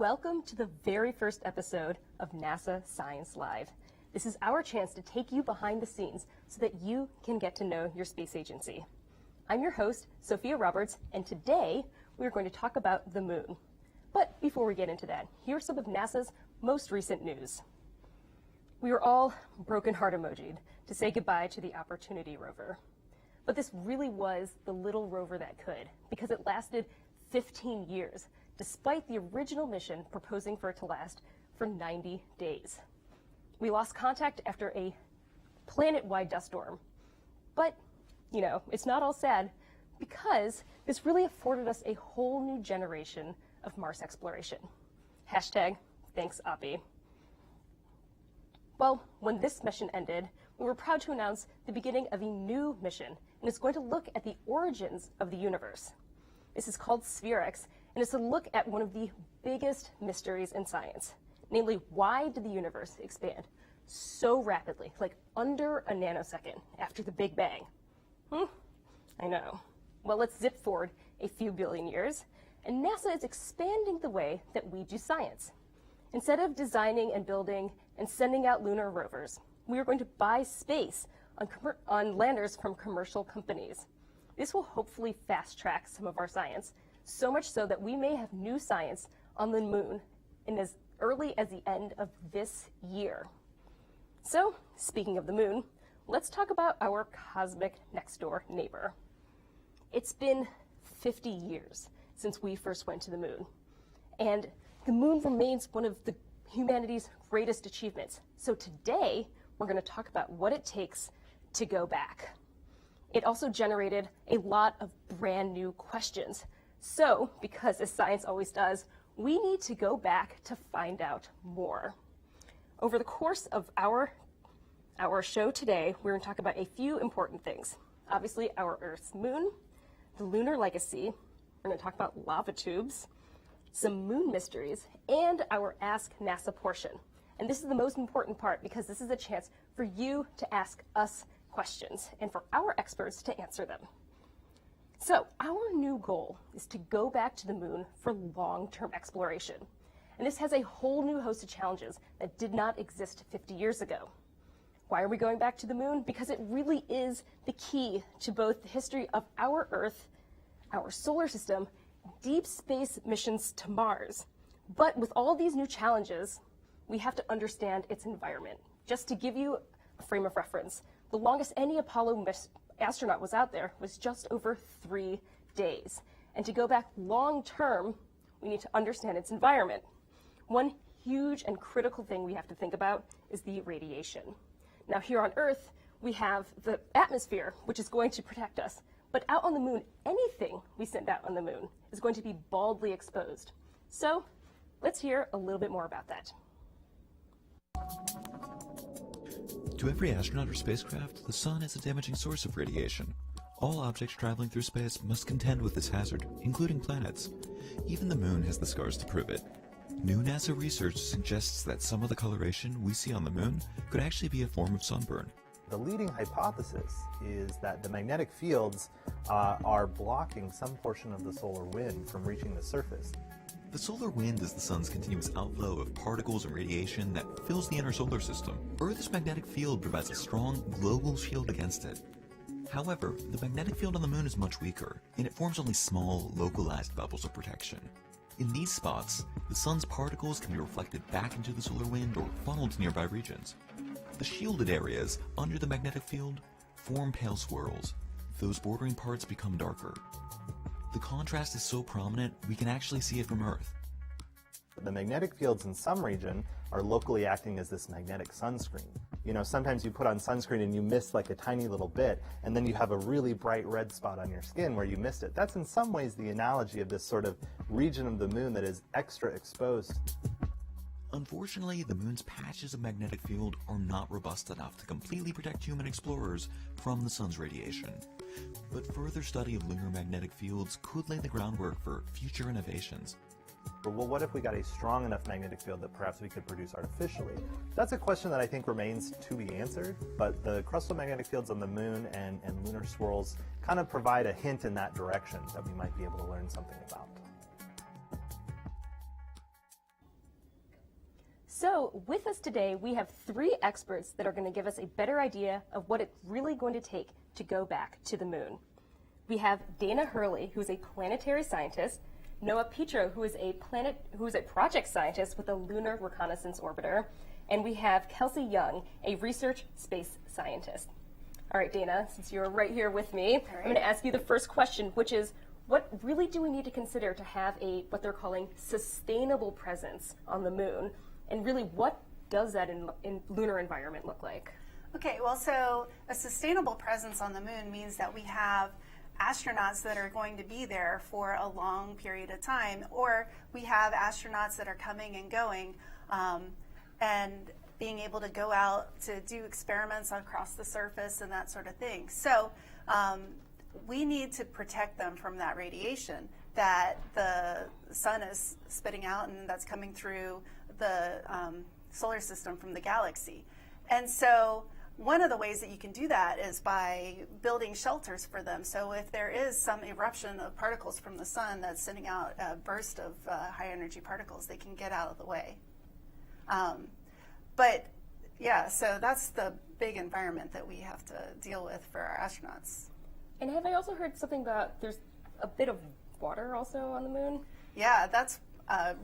Welcome to the very first episode of NASA Science Live. This is our chance to take you behind the scenes so that you can get to know your space agency. I'm your host, Sophia Roberts, and today we're going to talk about the moon. But before we get into that, here's some of NASA's most recent news. We were all broken heart emojied to say goodbye to the Opportunity rover. But this really was the little rover that could, because it lasted 15 years, despite the original mission proposing for it to last for 90 days. We lost contact after a planet-wide dust storm. But, you know, it's not all sad, because this really afforded us a whole new generation of Mars exploration. Hashtag thanks, Oppie. Well, when this mission ended, we were proud to announce the beginning of a new mission, and it's going to look at the origins of the universe. This is called SphereX, and it's a look at one of the biggest mysteries in science. Namely, why did the universe expand so rapidly, like under a nanosecond after the Big Bang? I know. Well, let's zip forward a few billion years, and NASA is expanding the way that we do science. Instead of designing and building and sending out lunar rovers, we are going to buy space on landers from commercial companies. This will hopefully fast track some of our science, so much so that we may have new science on the moon in as early as the end of this year. So, speaking of the moon, let's talk about our cosmic next-door neighbor. It's been 50 years since we first went to the moon, and the moon remains one of humanity's greatest achievements. So today, we're going to talk about what it takes to go back. It also generated a lot of brand new questions. So, because as science always does, we need to go back to find out more. Over the course of our show today, we're going to talk about a few important things. Obviously, our Earth's moon, the lunar legacy, we're going to talk about lava tubes, some moon mysteries, and our Ask NASA portion. And this is the most important part because this is a chance for you to ask us questions and for our experts to answer them. So our new goal is to go back to the moon for long-term exploration. And this has a whole new host of challenges that did not exist 50 years ago. Why are we going back to the moon? Because it really is the key to both the history of our Earth, our solar system, deep space missions to Mars. But with all these new challenges, we have to understand its environment. Just to give you a frame of reference, the longest any Apollo astronaut was out there was just over 3 days. And to go back long term, we need to understand its environment. One huge and critical thing we have to think about is the radiation. Now here on Earth, we have the atmosphere, which is going to protect us. But out on the moon, anything we send out on the moon is going to be baldly exposed. So let's hear a little bit more about that. To every astronaut or spacecraft, the sun is a damaging source of radiation. All objects traveling through space must contend with this hazard, including planets. Even the moon has the scars to prove it. New NASA research suggests that some of the coloration we see on the moon could actually be a form of sunburn. The leading hypothesis is that the magnetic fields are blocking some portion of the solar wind from reaching the surface. The solar wind is the sun's continuous outflow of particles and radiation that fills the inner solar system. Earth's magnetic field provides a strong global shield against it. However, the magnetic field on the moon is much weaker, and it forms only small, localized bubbles of protection. In these spots, the sun's particles can be reflected back into the solar wind or funneled to nearby regions. The shielded areas under the magnetic field form pale swirls. Those bordering parts become darker. The contrast is so prominent, we can actually see it from Earth. The magnetic fields in some region are locally acting as this magnetic sunscreen. You know, sometimes you put on sunscreen and you miss like a tiny little bit, and then you have a really bright red spot on your skin where you missed it. That's in some ways the analogy of this sort of region of the moon that is extra exposed. Unfortunately, the moon's patches of magnetic field are not robust enough to completely protect human explorers from the sun's radiation. But further study of lunar magnetic fields could lay the groundwork for future innovations. Well, what if we got a strong enough magnetic field that perhaps we could produce artificially? That's a question that I think remains to be answered, but the crustal magnetic fields on the moon and lunar swirls kind of provide a hint in that direction that we might be able to learn something about. So with us today, we have 3 experts that are going to give us a better idea of what it's really going to take to go back to the moon. We have Dana Hurley, who's a planetary scientist, Noah Petro, who is a project scientist with the Lunar Reconnaissance Orbiter, and we have Kelsey Young, a research space scientist. All right, Dana, since you're right here with me, I'm going to ask you the first question, which is, what really do we need to consider to have what they're calling sustainable presence on the moon? And really, what does that in lunar environment look like? Okay, well, so a sustainable presence on the moon means that we have astronauts that are going to be there for a long period of time, or we have astronauts that are coming and going and being able to go out to do experiments across the surface and that sort of thing. So we need to protect them from that radiation that the sun is spitting out and that's coming through the solar system from the galaxy. And so one of the ways that you can do that is by building shelters for them. So if there is some eruption of particles from the sun that's sending out a burst of high energy particles, they can get out of the way. But yeah, so that's the big environment that we have to deal with for our astronauts. And have I also heard something about there's a bit of water also on the moon? Yeah, that's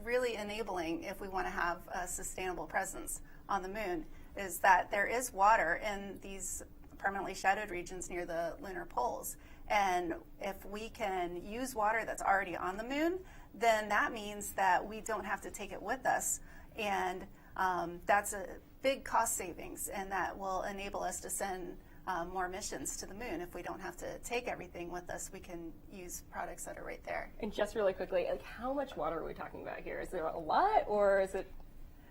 really enabling if we want to have a sustainable presence on the moon, is that there is water in these permanently shadowed regions near the lunar poles. And if we can use water that's already on the moon, then that means that we don't have to take it with us. And that's a big cost savings, and that will enable us to send more missions to the moon. If we don't have to take everything with us, we can use products that are right there. And just really quickly, like, how much water are we talking about here? Is there a lot, or is it?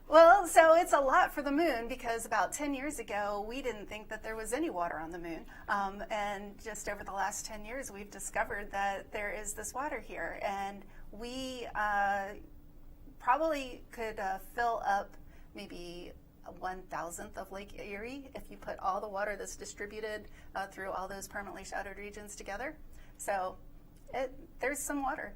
Well, so it's a lot for the moon, because about 10 years ago, we didn't think that there was any water on the moon. And just over the last 10 years, we've discovered that there is this water here. And we probably could fill up maybe 1,000th of Lake Erie if you put all the water that's distributed through all those permanently shadowed regions together. So there's some water.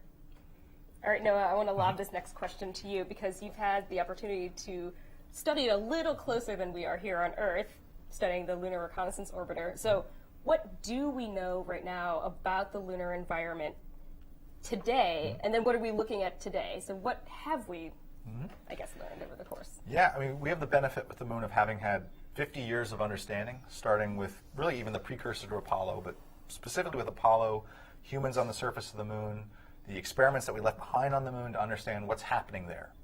All right, Noah, I want to lob this next question to you, because you've had the opportunity to study it a little closer than we are here on Earth, studying the Lunar Reconnaissance Orbiter. So what do we know right now about the lunar environment today, and then what are we looking at today? So what have we, I guess, learned over the course? Yeah, I mean, we have the benefit with the moon of having had 50 years of understanding, starting with really even the precursor to Apollo, but specifically with Apollo, humans on the surface of the moon, the experiments that we left behind on the moon to understand what's happening there.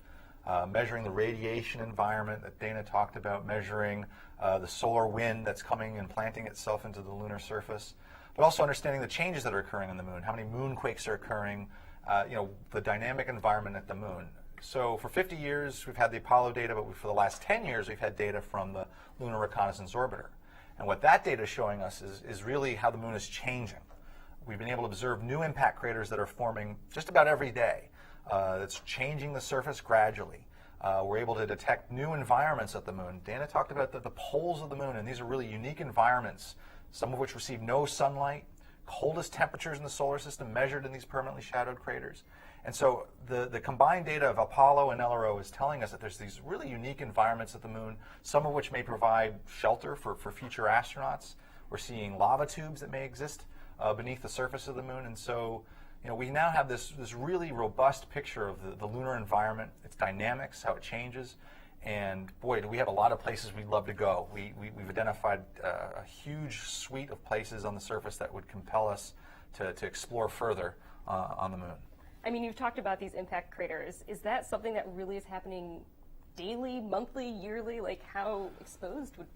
Measuring the radiation environment that Dana talked about, measuring the solar wind that's coming and planting itself into the lunar surface, but also understanding the changes that are occurring on the moon, how many moonquakes are occurring, the dynamic environment at the moon. So for 50 years, we've had the Apollo data, but for the last 10 years, we've had data from the Lunar Reconnaissance Orbiter. And what that data is showing us is really how the moon is changing. We've been able to observe new impact craters that are forming just about every day. That's changing the surface gradually. We're able to detect new environments at the moon. Dana talked about the poles of the moon, and these are really unique environments, some of which receive no sunlight, coldest temperatures in the solar system measured in these permanently shadowed craters. And so the combined data of Apollo and LRO is telling us that there's these really unique environments at the moon, some of which may provide shelter for future astronauts. We're seeing lava tubes that may exist beneath the surface of the moon. And so we now have this really robust picture of the lunar environment, its dynamics, how it changes. And boy, do we have a lot of places we'd love to go. We've identified a huge suite of places on the surface that would compel us to explore further on the moon. I mean, you've talked about these impact craters. Is that something that really is happening daily, monthly, yearly? Like, how exposed would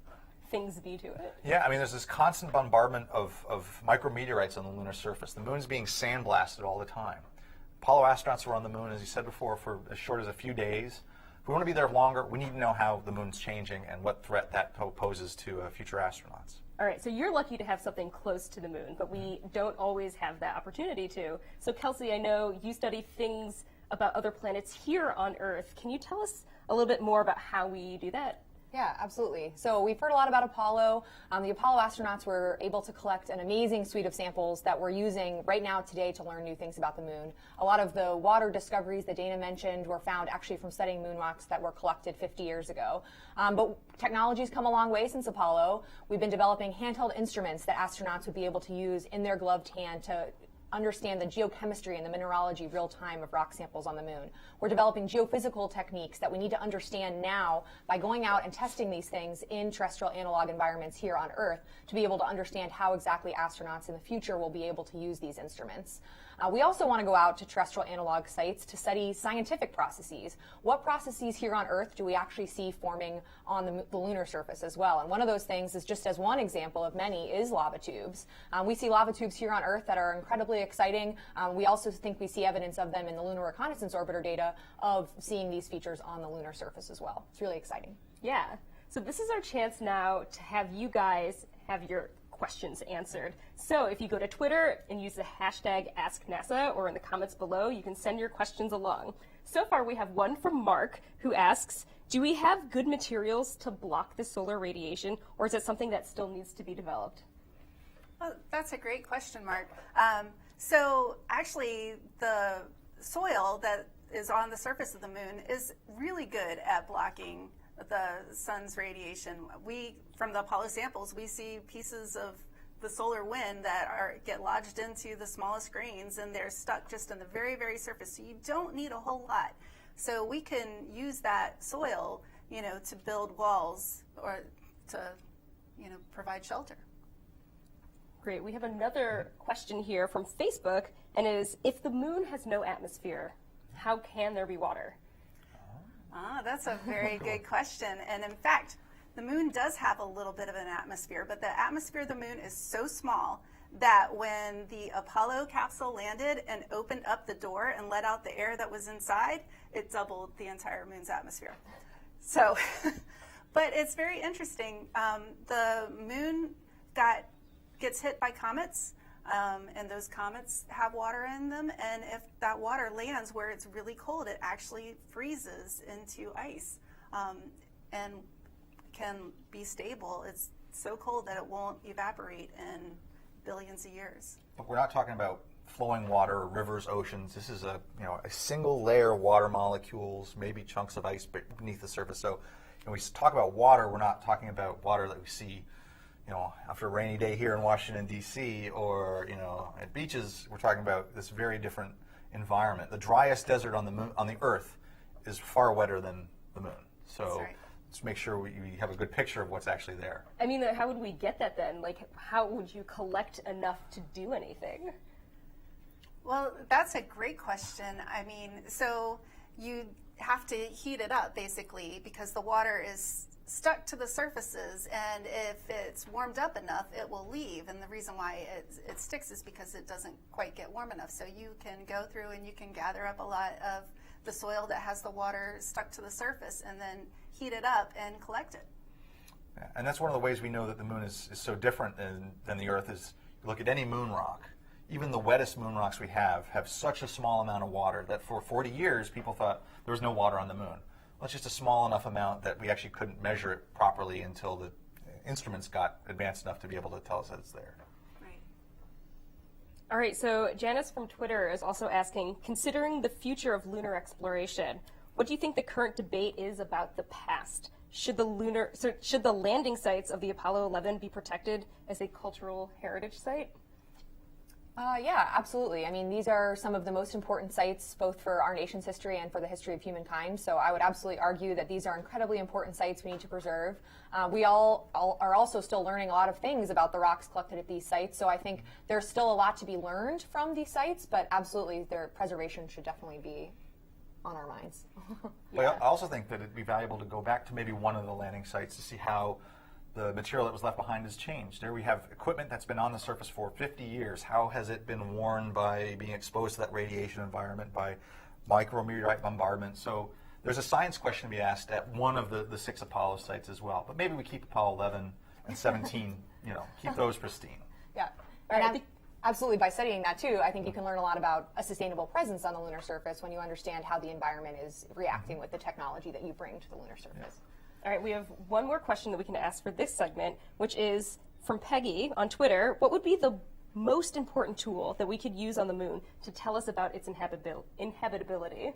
things be to it? Yeah, I mean, there's this constant bombardment of micrometeorites on the lunar surface. The moon's being sandblasted all the time. Apollo astronauts were on the moon, as you said before, for as short as a few days. If we want to be there longer, we need to know how the moon's changing and what threat that poses to future astronauts. All right, so you're lucky to have something close to the moon, but we don't always have that opportunity to. So Kelsey, I know you study things about other planets here on Earth. Can you tell us a little bit more about how we do that? Yeah, absolutely. So we've heard a lot about Apollo. The Apollo astronauts were able to collect an amazing suite of samples that we're using right now today to learn new things about the moon. A lot of the water discoveries that Dana mentioned were found actually from studying moon rocks that were collected 50 years ago. But technology's come a long way since Apollo. We've been developing handheld instruments that astronauts would be able to use in their gloved hand to understand the geochemistry and the mineralogy real time of rock samples on the moon. We're developing geophysical techniques that we need to understand now by going out and testing these things in terrestrial analog environments here on Earth to be able to understand how exactly astronauts in the future will be able to use these instruments. We also want to go out to terrestrial analog sites to study scientific processes. What processes here on Earth do we actually see forming on the lunar surface as well? And one of those things is, just as one example of many, is lava tubes. We see lava tubes here on Earth that are incredibly exciting. We also think we see evidence of them in the Lunar Reconnaissance Orbiter data of seeing these features on the lunar surface as well. It's really exciting. Yeah. So this is our chance now to have you guys have your questions answered. So if you go to Twitter and use the hashtag #AskNASA, or in the comments below, you can send your questions along. So far we have one from Mark, who asks, do we have good materials to block the solar radiation, or is it something that still needs to be developed? Well, that's a great question, Mark. So actually, the soil that is on the surface of the moon is really good at blocking the sun's radiation. From the Apollo samples, we see pieces of the solar wind that get lodged into the smallest grains, and they're stuck just on the very, very surface. So you don't need a whole lot. So we can use that soil, to build walls or to, provide shelter. Great. We have another question here from Facebook, and it is, if the moon has no atmosphere, how can there be water? That's a very good question. And in fact, the moon does have a little bit of an atmosphere, but the atmosphere of the moon is so small that when the Apollo capsule landed and opened up the door and let out the air that was inside, it doubled the entire moon's atmosphere. So, but it's very interesting. The moon gets hit by comets, and those comets have water in them, and if that water lands where it's really cold, it actually freezes into ice, and can be stable. It's so cold that it won't evaporate in billions of years. But we're not talking about flowing water, rivers, oceans. This is a single layer of water molecules, maybe chunks of ice beneath the surface. So when we talk about water, we're not talking about water that we see after a rainy day here in Washington, D.C., or, at beaches. We're talking about this very different environment. The driest desert on the Earth is far wetter than the moon. So That's right. let's make sure we have a good picture of what's actually there. I mean, how would we get that then? Like, how would you collect enough to do anything? Well, that's a great question. I mean, so you have to heat it up, basically, because the water is stuck to the surfaces, and if it's warmed up enough, it will leave. And the reason why it sticks is because it doesn't quite get warm enough. So you can go through and you can gather up a lot of the soil that has the water stuck to the surface and then heat it up and collect it. Yeah, and that's one of the ways we know that the moon is so different than the Earth is, you look at any moon rock. Even the wettest moon rocks we have such a small amount of water that for 40 years people thought there was no water on the moon. Well, it's just a small enough amount that we actually couldn't measure it properly until the instruments got advanced enough to be able to tell us that it's there. Right. All right, so Janice from Twitter is also asking, considering the future of lunar exploration, what do you think the current debate is about the past? Should the landing sites of the Apollo 11 be protected as a cultural heritage site? Yeah, absolutely. I mean, these are some of the most important sites, both for our nation's history and for the history of humankind. So I would absolutely argue that these are incredibly important sites we need to preserve. We all are also still learning a lot of things about the rocks collected at these sites. So I think there's still a lot to be learned from these sites, but absolutely their preservation should definitely be on our minds. But I also think that it'd be valuable to go back to maybe one of the landing sites to see how the material that was left behind has changed. There we have equipment that's been on the surface for 50 years. How has it been worn by being exposed to that radiation environment, by micrometeorite bombardment? So there's a science question to be asked at one of the 6 Apollo sites as well. But maybe we keep Apollo 11 and 17, keep those pristine. Yeah. And absolutely, by studying that too, I think you can learn a lot about a sustainable presence on the lunar surface when you understand how the environment is reacting with the technology that you bring to the lunar surface. All right, we have one more question that we can ask for this segment, which is from Peggy on Twitter. What would be the most important tool that we could use on the moon to tell us about its inhabitability?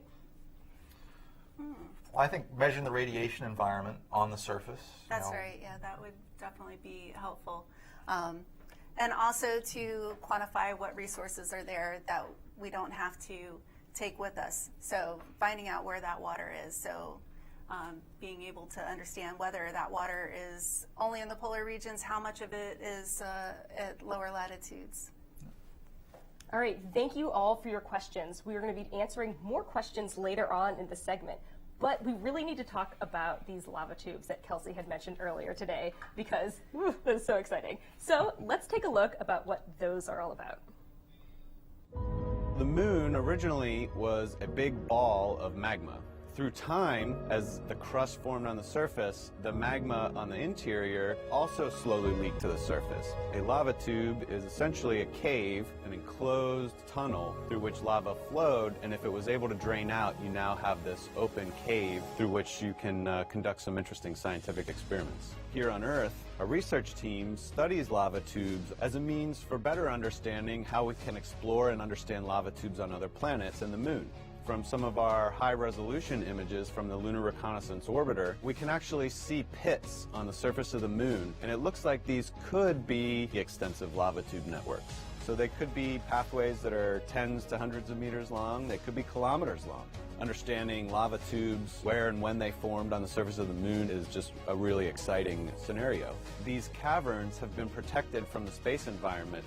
Well, I think measuring the radiation environment on the surface. That's right. Yeah, that would definitely be helpful. And also to quantify what resources are there that we don't have to take with us. So finding out where that water is. So being able to understand whether that water is only in the polar regions, how much of it is at lower latitudes. All right, thank you all for your questions. We are going to be answering more questions later on in the segment, but we really need to talk about these lava tubes that Kelsey had mentioned earlier today because that is so exciting. So let's take a look about what those are all about. The moon originally was a big ball of magma. Through time, as the crust formed on the surface, the magma on the interior also slowly leaked to the surface. A lava tube is essentially a cave, an enclosed tunnel through which lava flowed, and if it was able to drain out, you now have this open cave through which you can conduct some interesting scientific experiments. Here on Earth, a research team studies lava tubes as a means for better understanding how we can explore and understand lava tubes on other planets and the moon. From some of our high-resolution images from the Lunar Reconnaissance Orbiter, we can actually see pits on the surface of the moon, and it looks like these could be the extensive lava tube networks. So they could be pathways that are tens to hundreds of meters long, they could be kilometers long. Understanding lava tubes, where and when they formed on the surface of the moon is just a really exciting scenario. These caverns have been protected from the space environment.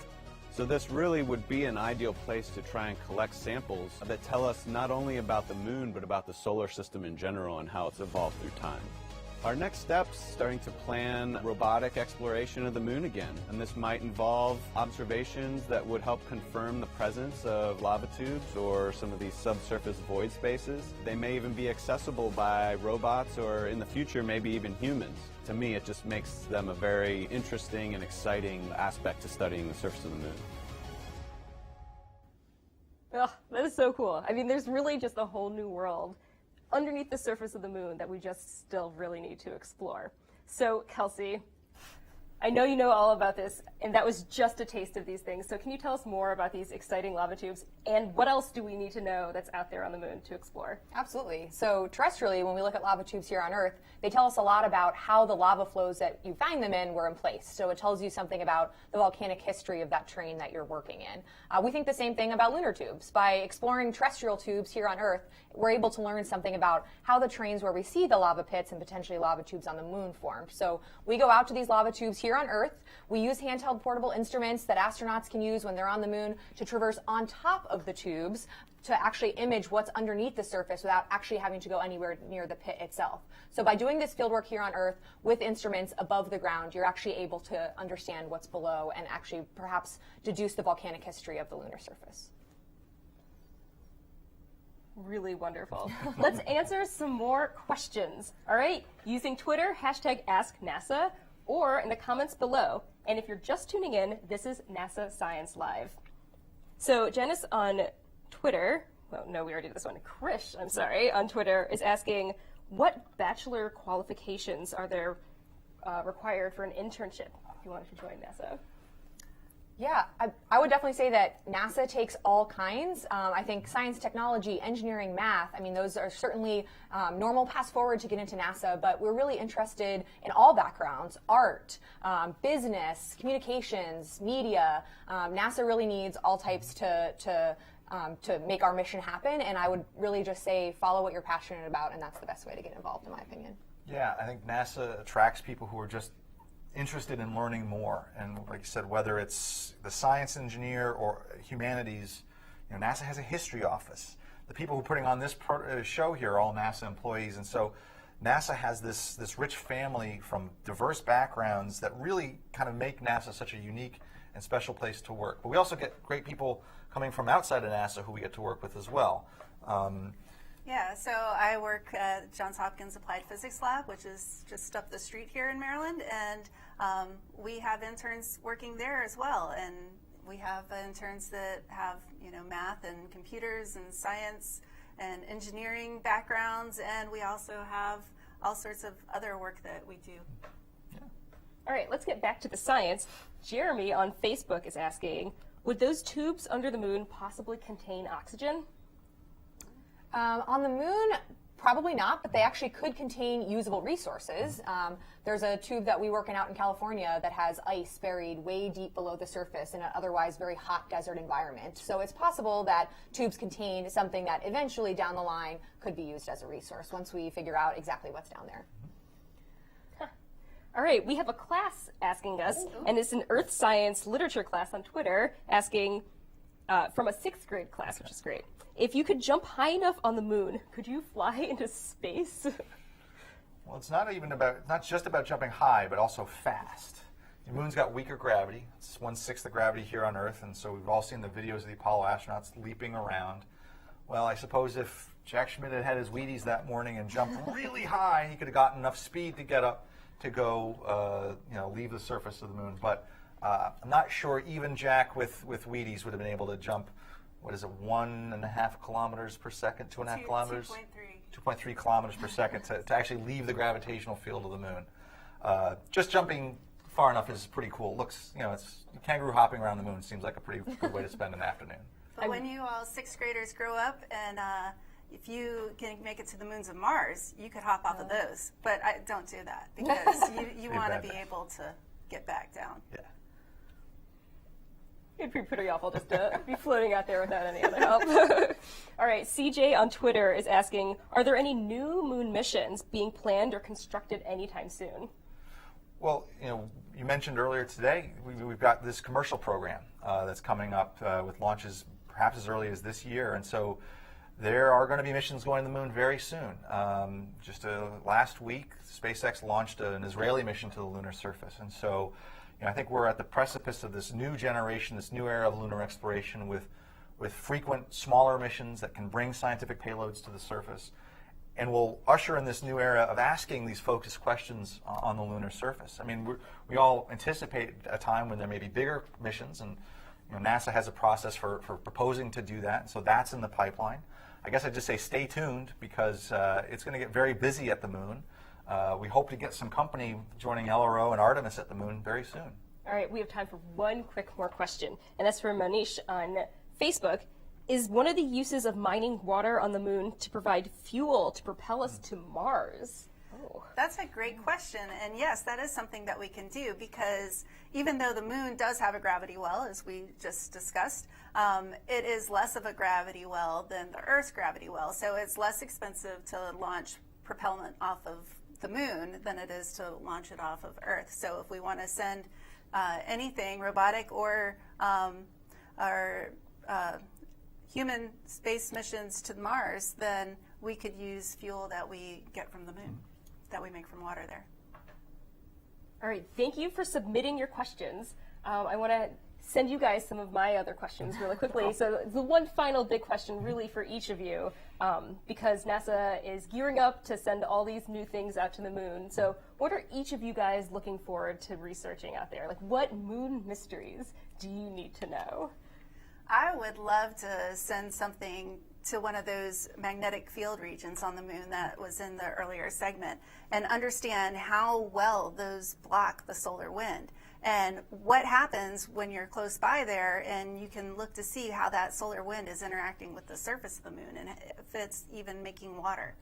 So this really would be an ideal place to try and collect samples that tell us not only about the moon, but about the solar system in general and how it's evolved through time. Our next step's starting to plan robotic exploration of the moon again, and this might involve observations that would help confirm the presence of lava tubes or some of these subsurface void spaces. They may even be accessible by robots or in the future maybe even humans. To me, it just makes them a very interesting and exciting aspect to studying the surface of the moon. Oh, that is so cool. I mean, there's really just a whole new world underneath the surface of the moon that we just still really need to explore. So, Kelsey, I know you know all about this, and that was just a taste of these things. So can you tell us more about these exciting lava tubes, and what else do we need to know that's out there on the moon to explore? Absolutely. So terrestrially, when we look at lava tubes here on Earth, they tell us a lot about how the lava flows that you find them in were in place. So it tells you something about the volcanic history of that terrain that you're working in. We think the same thing about lunar tubes. By exploring terrestrial tubes here on Earth, we're able to learn something about how the terrains where we see the lava pits and potentially lava tubes on the moon formed. So we go out to these lava tubes here on Earth. We use handheld portable instruments that astronauts can use when they're on the moon to traverse on top of the tubes to actually image what's underneath the surface without actually having to go anywhere near the pit itself. So by doing this fieldwork here on Earth with instruments above the ground, you're actually able to understand what's below and actually perhaps deduce the volcanic history of the lunar surface. Really wonderful. Let's answer some more questions. All right, using Twitter, #AskNASA, or in the comments below. And if you're just tuning in, this is NASA Science Live. So Janice on Twitter, well, no, we already did this one. Krish, I'm sorry, on Twitter is asking, what bachelor qualifications are there required for an internship if you wanted to join NASA? Yeah, I would definitely say that NASA takes all kinds. I think science, technology, engineering, math, I mean, those are certainly normal paths forward to get into NASA, but we're really interested in all backgrounds, art, business, communications, media. NASA really needs all types to make our mission happen, and I would really just say follow what you're passionate about, and that's the best way to get involved, in my opinion. Yeah, I think NASA attracts people who are just interested in learning more, and like you said, whether it's the science engineer or humanities, you know, NASA has a history office. The people who are putting on this show here are all NASA employees, and so NASA has this rich family from diverse backgrounds that really kind of make NASA such a unique and special place to work. But we also get great people coming from outside of NASA who we get to work with as well. Yeah, so I work at Johns Hopkins Applied Physics Lab, which is just up the street here in Maryland, and we have interns working there as well. And we have interns that have, you know, math and computers and science and engineering backgrounds, and we also have all sorts of other work that we do. All right, let's get back to the science. Jeremy on Facebook is asking, would those tubes under the moon possibly contain oxygen? On the moon, probably not, but they actually could contain usable resources. There's a tube that we work in out in California that has ice buried way deep below the surface in an otherwise very hot desert environment. So it's possible that tubes contain something that eventually down the line could be used as a resource once we figure out exactly what's down there. All right, we have a class asking us, and it's an earth science literature class on Twitter asking, from a 6th grade class, which is great. If you could jump high enough on the moon, could you fly into space? Well, it's not just about jumping high, but also fast. The moon's got weaker gravity. It's 1/6 the gravity here on Earth, and so we've all seen the videos of the Apollo astronauts leaping around. Well, I suppose if Jack Schmitt had had his Wheaties that morning and jumped really high, he could have gotten enough speed to get up to go, leave the surface of the moon. But I'm not sure even Jack with Wheaties would have been able to jump, 1.5 kilometers per second, 2.5 kilometers? 2.3 kilometers per second to actually leave the gravitational field of the moon. Just jumping far enough is pretty cool. It looks, it's kangaroo hopping around the moon seems like a pretty good way to spend an afternoon. But when you all 6th graders grow up and if you can make it to the moons of Mars, you could hop off of those. But don't do that because you want to be able to get back down. Yeah. It'd be pretty awful just to be floating out there without any other help. All right, CJ on Twitter is asking, are there any new moon missions being planned or constructed anytime soon? Well, you mentioned earlier today, we've got this commercial program that's coming up with launches perhaps as early as this year. And so there are going to be missions going to the moon very soon. Last week, SpaceX launched an Israeli mission to the lunar surface. And so I think we're at the precipice of this new generation, this new era of lunar exploration with frequent smaller missions that can bring scientific payloads to the surface. And we'll usher in this new era of asking these focused questions on the lunar surface. I mean, we all anticipate a time when there may be bigger missions, and NASA has a process for proposing to do that, so that's in the pipeline. I guess I'd just say stay tuned because it's going to get very busy at the moon. We hope to get some company joining LRO and Artemis at the moon very soon. All right, we have time for one quick more question, and that's for Manish on Facebook. Is one of the uses of mining water on the moon to provide fuel to propel us to Mars? Oh. That's a great question, and yes, that is something that we can do because even though the moon does have a gravity well, as we just discussed, it is less of a gravity well than the Earth's gravity well, so it's less expensive to launch propellant off of the moon than it is to launch it off of Earth. So if we want to send anything, robotic or human space missions to Mars, then we could use fuel that we get from the moon, that we make from water there. All right, thank you for submitting your questions. I want to send you guys some of my other questions really quickly. So the one final big question really for each of you, because NASA is gearing up to send all these new things out to the moon. So what are each of you guys looking forward to researching out there? Like, what moon mysteries do you need to know? I would love to send something to one of those magnetic field regions on the moon that was in the earlier segment and understand how well those block the solar wind and what happens when you're close by there, and you can look to see how that solar wind is interacting with the surface of the moon and if it's even making water.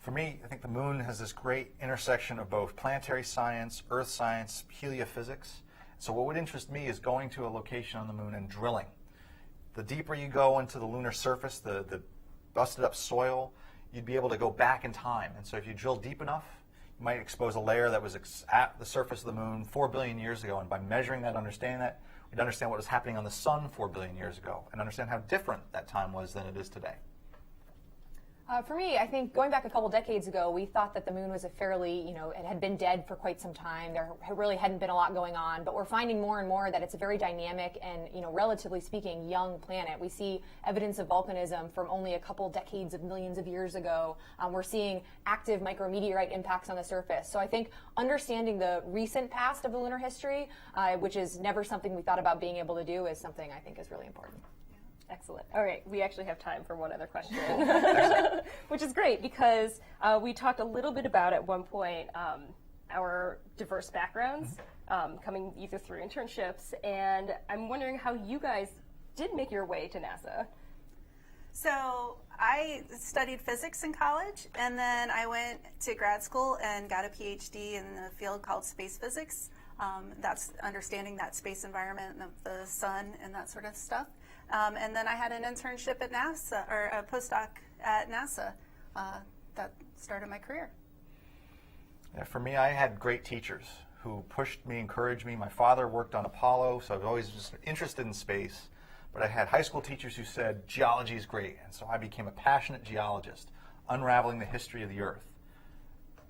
For me, I think the moon has this great intersection of both planetary science, earth science, heliophysics. So what would interest me is going to a location on the moon and drilling. The deeper you go into the lunar surface, the busted up soil, you'd be able to go back in time. And so if you drill deep enough, you might expose a layer that was at the surface of the moon 4 billion years ago. And by measuring that, understanding that, we'd understand what was happening on the sun 4 billion years ago and understand how different that time was than it is today. For me, I think going back a couple decades ago, we thought that the moon was a fairly, it had been dead for quite some time. There really hadn't been a lot going on, but we're finding more and more that it's a very dynamic and, relatively speaking, young planet. We see evidence of volcanism from only a couple decades of millions of years ago. We're seeing active micrometeorite impacts on the surface. So I think understanding the recent past of the lunar history, which is never something we thought about being able to do, is something I think is really important. Excellent. All right, we actually have time for one other question, which is great because we talked a little bit about at one point our diverse backgrounds coming either through internships, and I'm wondering how you guys did make your way to NASA. So I studied physics in college, and then I went to grad school and got a PhD in the field called space physics. That's understanding that space environment and the sun and that sort of stuff. And then I had an internship at NASA, or a postdoc at NASA. That started my career. Yeah, for me, I had great teachers who pushed me, encouraged me. My father worked on Apollo, so I was always just interested in space. But I had high school teachers who said, geology is great. And so I became a passionate geologist, unraveling the history of the Earth.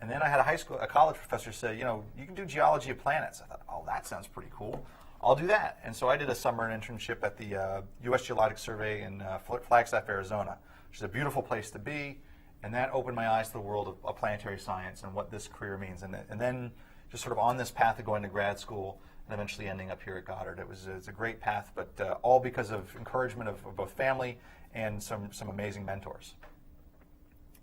And then I had a college professor say, you know, you can do geology of planets. I thought, oh, that sounds pretty cool. I'll do that. And so I did a summer internship at the U.S. Geologic Survey in Flagstaff, Arizona, which is a beautiful place to be. And that opened my eyes to the world of planetary science and what this career means. And then just sort of on this path of going to grad school and eventually ending up here at Goddard. It's a great path, but all because of encouragement of both family and some amazing mentors.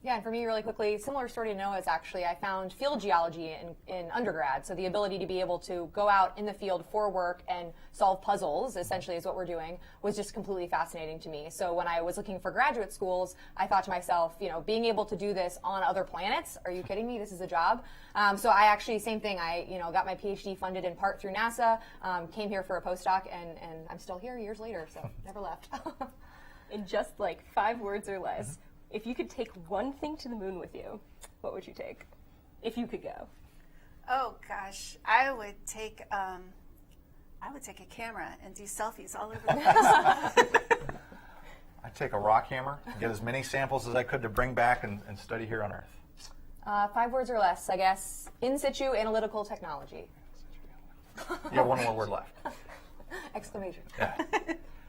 Yeah, and for me, really quickly, similar story to Noah's actually. I found field geology in undergrad, so the ability to be able to go out in the field for work and solve puzzles, essentially is what we're doing, was just completely fascinating to me. So when I was looking for graduate schools, I thought to myself, you know, being able to do this on other planets, are you kidding me? This is a job. So I actually, same thing, I got my PhD funded in part through NASA, came here for a postdoc, and I'm still here years later, so never left. In just like 5 words or less, if you could take one thing to the moon with you, what would you take? If you could go. Oh gosh, I would take a camera and do selfies all over the place. I'd take a rock hammer, get as many samples as I could to bring back and study here on Earth. 5 words or less, I guess. In situ analytical technology. You have one more word left. Exclamation. Yeah.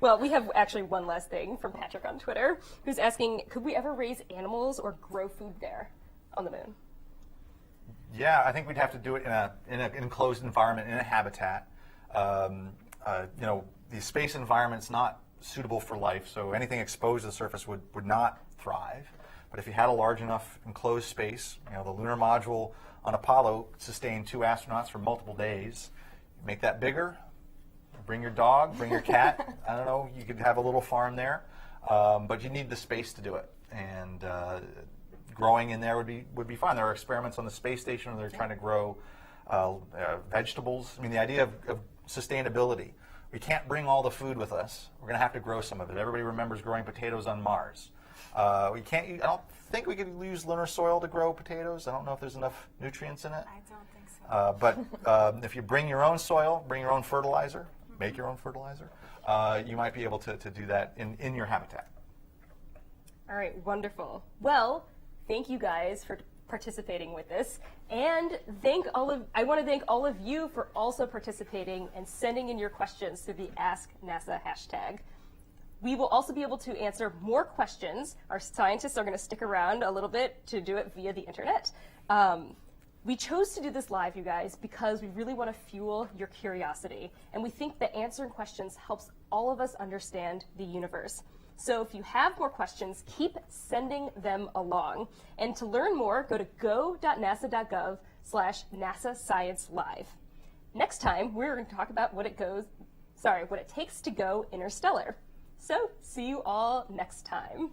Well, we have actually one last thing from Patrick on Twitter, who's asking, could we ever raise animals or grow food there on the moon? Yeah, I think we'd have to do it in an enclosed environment, in a habitat. The space environment's not suitable for life, so anything exposed to the surface would not thrive. But if you had a large enough enclosed space, the lunar module on Apollo sustained 2 astronauts for multiple days. Make that bigger. Bring your dog, bring your cat. I don't know, you could have a little farm there, but you need the space to do it. And growing in there would be fun. There are experiments on the space station where they're trying to grow vegetables. I mean, the idea of sustainability. We can't bring all the food with us. We're going to have to grow some of it. Everybody remembers growing potatoes on Mars. I don't think we could use lunar soil to grow potatoes. I don't know if there's enough nutrients in it. I don't think so. But if you bring your own soil, bring your own fertilizer, make your own fertilizer, you might be able to do that in your habitat. All right, wonderful. Well, thank you guys for participating with this, and I want to thank all of you for also participating and sending in your questions through the Ask NASA hashtag. We will also be able to answer more questions. Our scientists are going to stick around a little bit to do it via the internet. We chose to do this live, you guys, because we really want to fuel your curiosity, and we think that answering questions helps all of us understand the universe. So if you have more questions, keep sending them along. And to learn more, go to go.nasa.gov/NASA Science Live. Next time, we're going to talk about what it takes to go interstellar. So see you all next time.